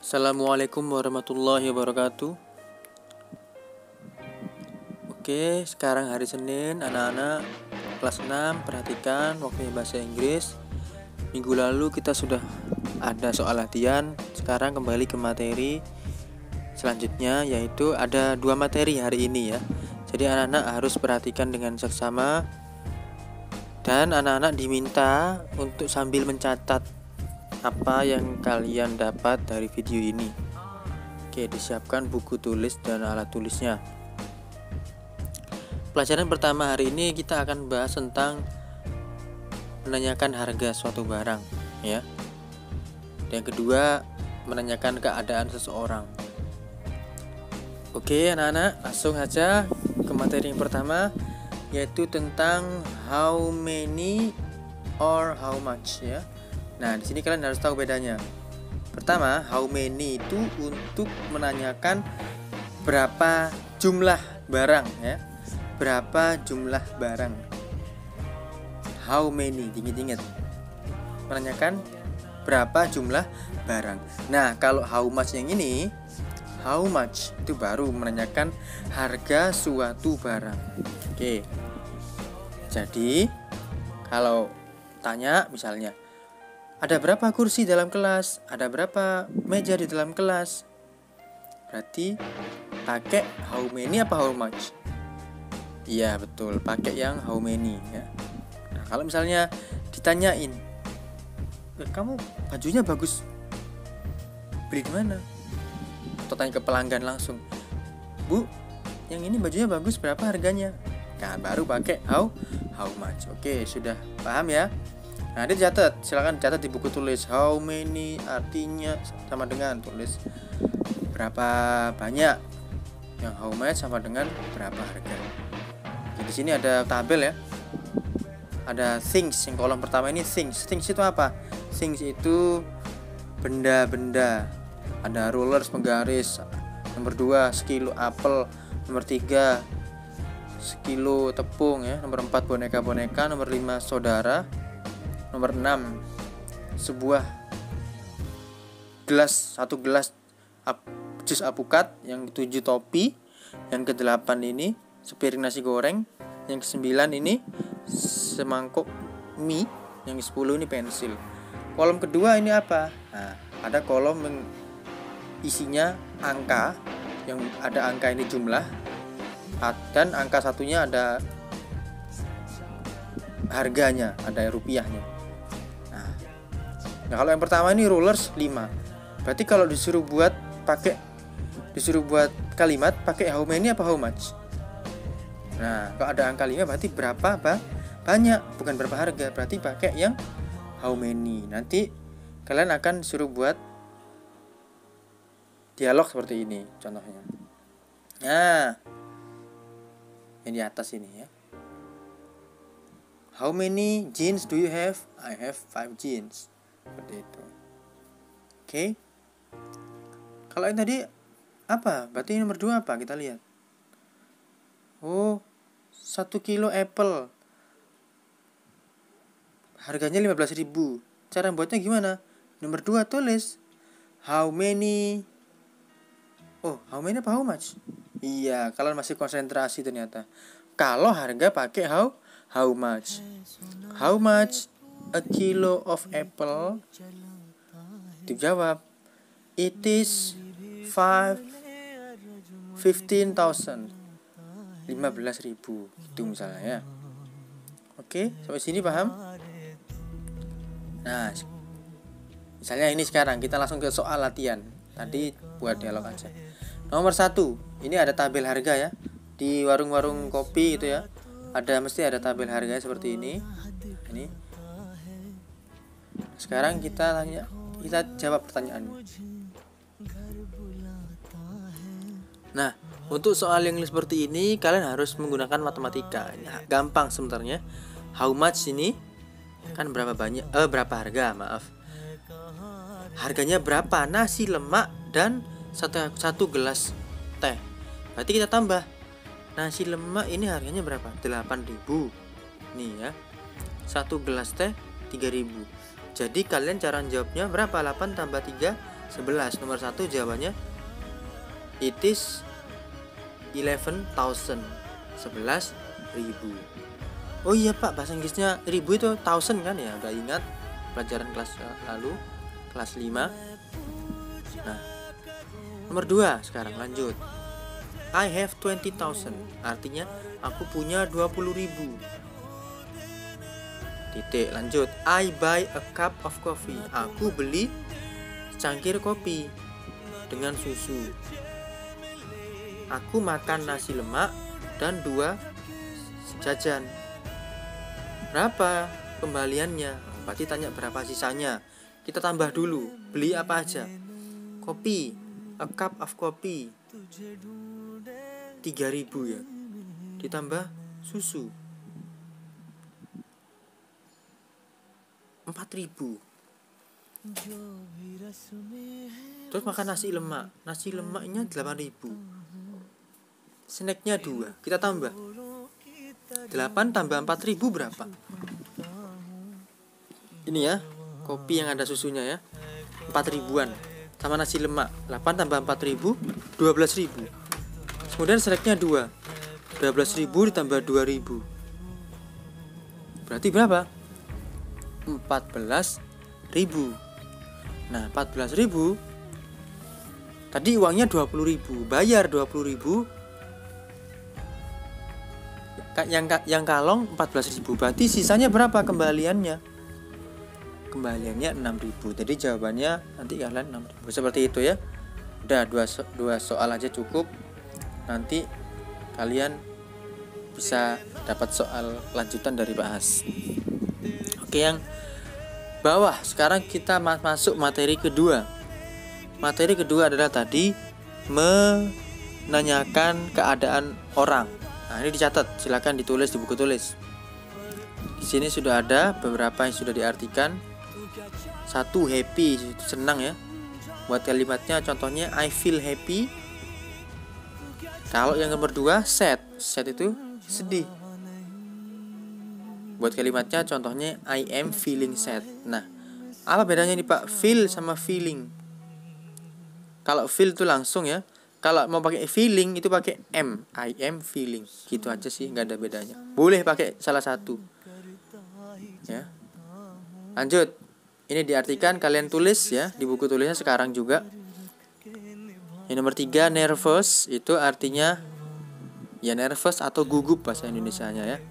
Assalamualaikum warahmatullahi wabarakatuh. Oke, sekarang hari Senin, anak-anak kelas 6 perhatikan waktunya bahasa Inggris. Minggu lalu kita sudah ada soal latihan. Sekarang kembali ke materi selanjutnya, yaitu ada 2 materi hari ini ya. Jadi anak-anak harus perhatikan dengan seksama, dan anak-anak diminta untuk sambil mencatat apa yang kalian dapat dari video ini. Oke, disiapkan buku tulis dan alat tulisnya. Pelajaran pertama hari ini kita akan bahas tentang menanyakan harga suatu barang ya. Yang kedua, menanyakan keadaan seseorang. Oke anak-anak, langsung aja ke materi yang pertama, yaitu tentang how many or how much ya. Nah, di sini kalian harus tahu bedanya. Pertama, how many itu untuk menanyakan berapa jumlah barang ya. Berapa jumlah barang. How many, ingat-ingat. Menanyakan berapa jumlah barang. Nah, kalau how much yang ini, how much itu baru menanyakan harga suatu barang. Oke. Jadi, kalau tanya misalnya, ada berapa kursi dalam kelas? Ada berapa meja di dalam kelas? Berarti pakai how many apa how much? Iya betul, pakai yang how many ya. Nah, kalau misalnya ditanyain, kamu bajunya bagus, beli di mana? Atau tanya ke pelanggan langsung, Bu, yang ini bajunya bagus, berapa harganya? Nah, baru pakai how much. Oke, sudah paham ya? Nah, dicatat, silakan catat di buku tulis. How many artinya sama dengan tulis berapa banyak. Yang how much sama dengan berapa harga. Jadi di sini ada tabel ya. Ada things, yang kolom pertama ini things. Things itu apa? Things itu benda-benda. Ada rulers, penggaris. Nomor 2 sekilo apel. Nomor 3 sekilo tepung ya. Nomor 4 boneka-boneka. Nomor 5 saudara. Nomor 6 sebuah gelas, satu gelas jus apukat. Yang 7 topi. Yang ke-8 ini sepiring nasi goreng. Yang ke-9 ini semangkuk mie. Yang ke-10 ini pensil. Kolom kedua ini apa? Nah, ada kolom yang isinya angka. Yang ada angka ini jumlah, dan angka satunya ada harganya, ada rupiahnya. Nah, kalau yang pertama ini rulers 5. Berarti kalau disuruh buat kalimat pakai how many apa how much? Nah, kalau ada angka 5 berarti berapa banyak, bukan berapa harga. Berarti pakai yang how many. Nanti kalian akan suruh buat dialog seperti ini contohnya. Nah, yang di atas ini ya. How many jeans do you have? I have 5 jeans. Seperti itu. Oke. Kalau yang tadi apa? Berarti nomor 2 apa? Kita lihat. Oh, 1 kilo apple. Harganya 15.000. Cara buatnya gimana? Nomor 2 tulis how many. Oh, how many apa how much? Iya, kalian masih konsentrasi ternyata. Kalau harga pakai how much. How much a kilo of apple? Dijawab, it is 15,000. 15.000 itu misalnya ya. Oke, sampai sini paham? Nah, misalnya ini sekarang kita langsung ke soal latihan. Tadi buat dialog aja. Nomor 1, ini ada tabel harga ya. Di warung-warung kopi itu ya. Mesti ada tabel harga seperti ini. Ini. Sekarang kita jawab pertanyaannya. Nah, untuk soal yang seperti ini kalian harus menggunakan matematika. Ini gampang sebenarnya. How much ini kan berapa banyak? Berapa harga? Maaf. Harganya berapa? Nasi, lemak, dan satu gelas teh. Berarti kita tambah. Nasi lemak ini harganya berapa? 8.000. Nih ya. Satu gelas teh 3.000. Jadi kalian cara jawabnya berapa? 8 tambah 3 11. Nomor 1 jawabannya it is 11,000. 11.000. Oh iya Pak, bahasa Inggrisnya 1000 itu 1000 kan ya? Udah ingat pelajaran kelas lalu, kelas 5. Nah, nomor 2 sekarang lanjut. I have 20,000. Artinya aku punya 20.000. Titik, lanjut. I buy a cup of coffee. Aku beli secangkir kopi dengan susu. Aku makan nasi lemak dan 2 jajan. Berapa kembaliannya? Berarti tanya berapa sisanya. Kita tambah dulu. Beli apa aja? Kopi, a cup of coffee 3.000 ya. Ditambah susu 4.000. Terus makan nasi lemak. Nasi lemaknya 8.000. Snacknya 2. Kita tambah 8 tambah 4.000 berapa? Ini ya, kopi yang ada susunya ya, 4.000-an. Sama nasi lemak 8 tambah 4.000 12.000. Kemudian snacknya 2. 12.000 ditambah 2.000. Berarti berapa? 14.000. Nah, 14.000. Tadi uangnya 20.000, bayar 20.000. Yang kalong 14.000. Berarti sisanya berapa kembaliannya? Kembaliannya 6.000. Jadi jawabannya nanti kalian 6.000. Seperti itu ya. Udah dua soal aja cukup. Nanti kalian bisa dapat soal lanjutan dari bahas. Oke, yang bawah sekarang kita masuk materi kedua. Materi kedua adalah tadi menanyakan keadaan orang. Nah, ini dicatat, silakan ditulis di buku tulis. Di sini sudah ada beberapa yang sudah diartikan. 1, happy, itu senang ya. Buat kalimatnya contohnya I feel happy. Kalau yang nomor 2 sad. Sad itu sedih. Buat kalimatnya contohnya I am feeling sad. Nah, apa bedanya nih Pak? Feel sama feeling. Kalau feel itu langsung ya. Kalau mau pakai feeling itu pakai am. I am feeling. Gitu aja sih, nggak ada bedanya. Boleh pakai salah satu. Ya. Lanjut. Ini diartikan, kalian tulis ya di buku tulisnya sekarang juga. Yang nomor 3 nervous, itu artinya ya nervous atau gugup bahasa Indonesianya ya.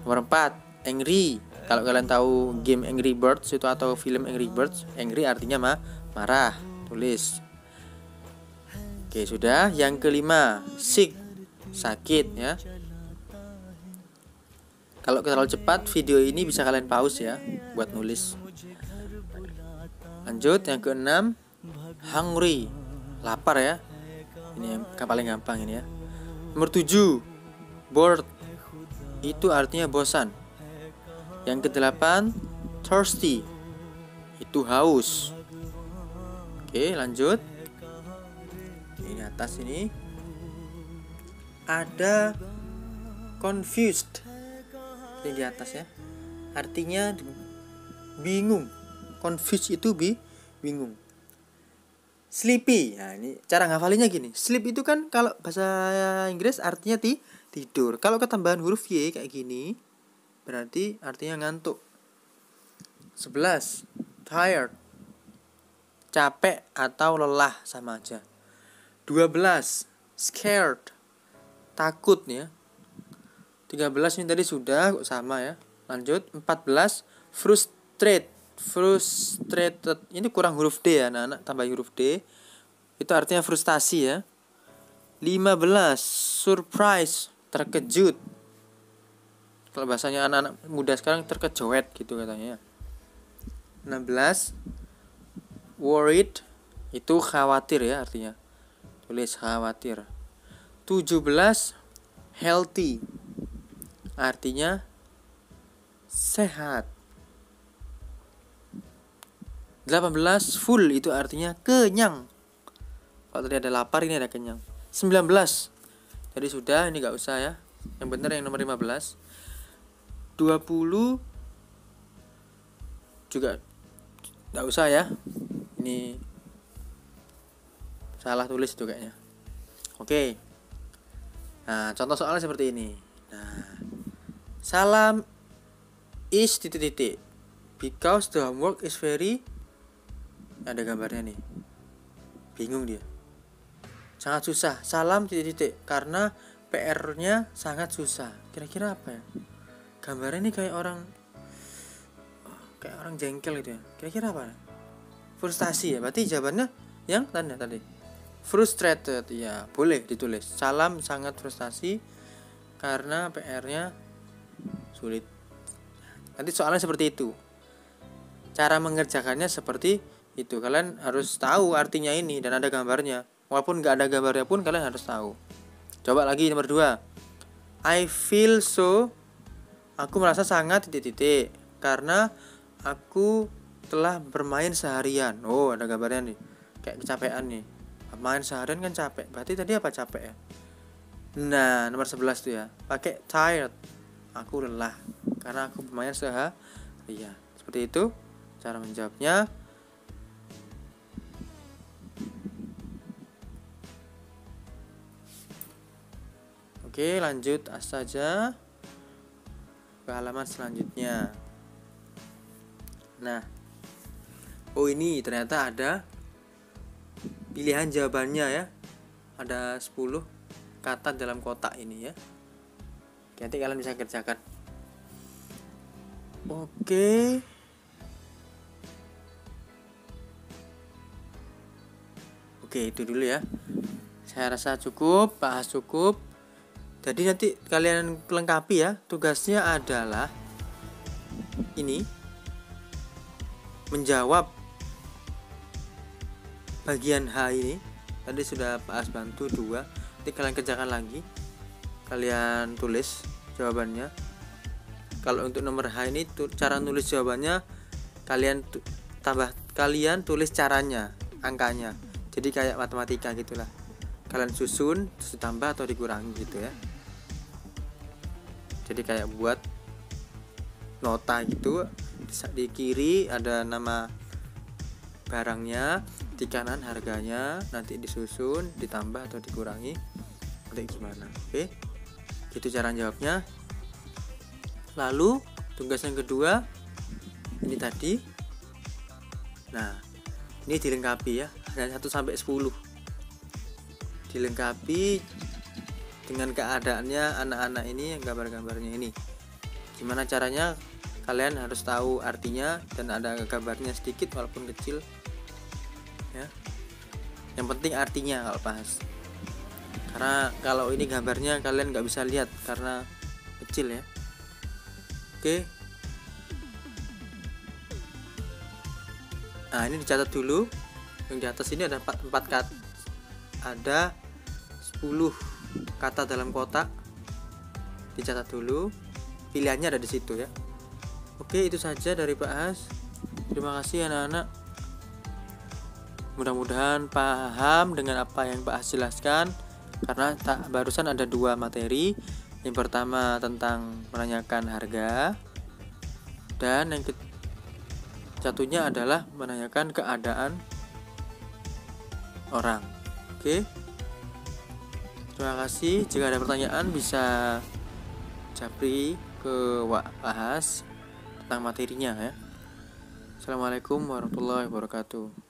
Nomor 4 angry. Kalau kalian tahu game Angry Birds itu atau film Angry Birds, angry artinya marah. Tulis. Oke, sudah. Yang kelima sick, sakit ya. Kalau terlalu cepat video ini bisa kalian pause ya buat nulis. Lanjut yang keenam hungry, lapar ya. Ini yang paling gampang ini ya. Nomor 7 bored, itu artinya bosan. Yang ke-8 thirsty, itu haus. Oke, lanjut. Ini atas ini ada confused. Ini di atas ya. Artinya bingung. Confused itu bingung. Sleepy. Nah, ini cara ngafalinnya gini. Sleep itu kan kalau bahasa Inggris artinya tidur. Kalau ketambahan huruf Y kayak gini, berarti artinya ngantuk. 11 tired, capek atau lelah sama aja. 12 scared, takut ya. 13 ini tadi sudah kok sama ya. Lanjut 14 frustrated. Ini kurang huruf D ya anak-anak, tambah huruf D. Itu artinya frustasi ya. 15 surprise, terkejut. Kalau bahasanya anak-anak muda sekarang terkejoet gitu katanya. 16 worried, itu khawatir ya artinya. Tulis khawatir. 17 healthy, artinya sehat. 18 full, itu artinya kenyang. Kalau tadi ada lapar, ini ada kenyang. 19 jadi sudah, ini gak usah ya. Yang benar yang nomor 15. 20 juga gak usah ya. Ini ini salah tulis tuh kayaknya. Oke. Nah, contoh soalnya seperti ini. Nah, Salam is titik-titik because the homework is very, ada gambarnya nih. Bingung dia. Sangat susah. Salam titik-titik karena PR-nya sangat susah. Kira-kira apa ya? Gambarnya ini kayak orang jengkel gitu ya. Kira-kira apa? Frustasi ya. Berarti jawabannya yang tanda tadi. Frustrated ya, boleh ditulis. Salam sangat frustasi karena PR-nya sulit. Nanti soalnya seperti itu. Cara mengerjakannya seperti itu. Kalian harus tahu artinya ini dan ada gambarnya. Walaupun nggak ada gambarnya pun kalian harus tahu. Coba lagi nomor 2. I feel so, aku merasa sangat titik-titik karena aku telah bermain seharian. Oh, ada gambarnya nih. Kayak kecapean nih. Main seharian kan capek. Berarti tadi apa capek ya? Nah, nomor 11 tuh ya. Pakai tired. Aku lelah karena aku bermain seharian. Seperti itu cara menjawabnya. Oke, lanjut saja ke halaman selanjutnya. Nah, oh ini ternyata ada pilihan jawabannya ya. Ada 10 kata dalam kotak ini ya. Nanti kalian bisa kerjakan. Oke. Oke, itu dulu ya. Saya rasa cukup, bahas cukup. Jadi nanti kalian lengkapi ya. Tugasnya adalah ini, menjawab bagian H ini. Tadi sudah bahas bantu 2. Nanti kalian kerjakan lagi. Kalian tulis jawabannya. Kalau untuk nomor H ini cara nulis jawabannya kalian tulis caranya, angkanya. Jadi kayak matematika gitulah. Kalian susun, terus ditambah atau dikurangi gitu ya. Jadi kayak buat nota gitu. Di kiri ada nama barangnya, di kanan harganya, nanti disusun, ditambah atau dikurangi. Nanti gimana? Oke. Gitu cara jawabnya. Lalu tugas yang kedua ini tadi. Nah, ini dilengkapi ya. Hanya 1 sampai 10. Dilengkapi dengan keadaannya anak-anak ini, yang gambar-gambarnya ini. Gimana caranya? Kalian harus tahu artinya dan ada gambarnya sedikit walaupun kecil ya. Yang penting artinya kalau bahas. Karena kalau ini gambarnya kalian nggak bisa lihat karena kecil ya. Oke. Nah, ini dicatat dulu. Yang di atas ini ada 4 kata. Ada 10 kata dalam kotak. Dicatat dulu. Pilihannya ada di situ ya. Oke, itu saja dari Pak Has. Terima kasih anak-anak. Mudah-mudahan paham dengan apa yang Pak Has jelaskan. Karena barusan ada 2 materi. Yang pertama tentang menanyakan harga. Dan yang satunya adalah menanyakan keadaan orang. Oke. Terima kasih. Jika ada pertanyaan bisa japri ke Pak Has tentang materinya ya. Assalamualaikum warahmatullahi wabarakatuh.